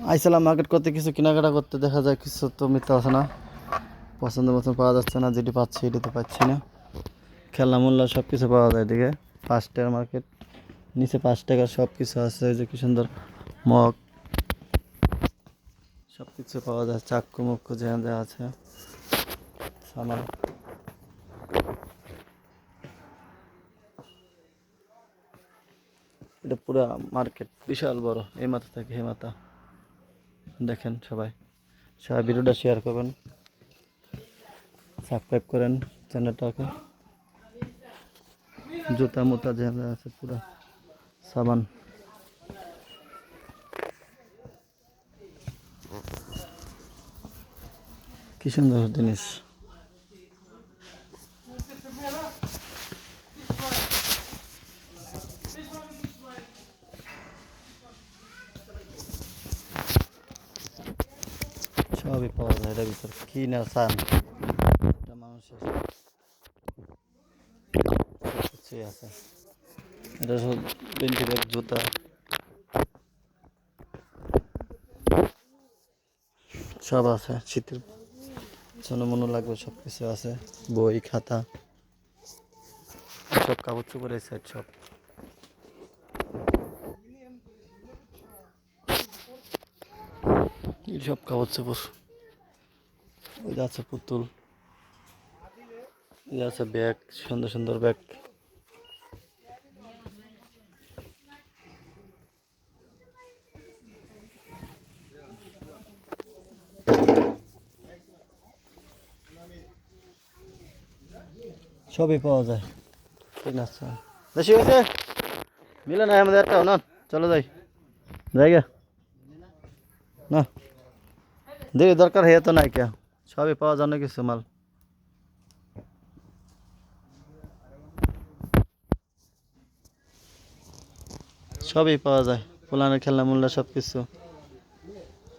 আইসালাম market করতে, কিছু কেনাকাটা করতে। দেখা যায় কিছু তো মিথ্যা আছে না, পছন্দ মতন পাওয়া যাচ্ছে না। যেটি পাচ্ছি এটি তো পাচ্ছি না। খেলনা মূল্য সব কিছু পাওয়া যায় এদিকে। 5 টাকার মার্কেট, নিচে 5 টাকার সব কিছু আছে। এই যে কি সুন্দর মগ, সব কিছু পাওয়া যায়। চাক্কু মুক্কু যা যা আছে সামান। এটা পুরো মার্কেট বিশাল বড়, এই মাথা থেকে এই মাথা। দেখেন সবাই, সবাই ভিডিওটা শেয়ার করবেন, সাবস্ক্রাইব করেন চ্যানেলটাকে। জুতা মুতা যা যা আছে পুরো সাবান। কি সুন্দর জিনিস। সবই পাওয়া যায় এটার ভিতর, কি না চান একটা মানুষের কিছুই আছে। এটা সব বেঞ্চি ব্যাগ, জুতা, সব আছে। শীতের জন্য মনে লাগবে সব কিছু আছে। বই খাতা সব, কাগজ চোপড় এই সাইড সব। এই সব কাগজ চোপড়। ওই যে আছে পুতুল, এই আছে ব্যাগ, সুন্দর সুন্দর ব্যাগ। সবই পাওয়া যায়। ঠিক আছে, বেশি হয়েছে মিলে না আমাদের একটাও না। চলো যাই জায়গা না, দেরি দরকার হয়ে তো নাই কে। সবই পাওয়া যায় না কিছু মাল। সবই পাওয়া যায়, পোলানের খেলনা মূল্য সব কিছু।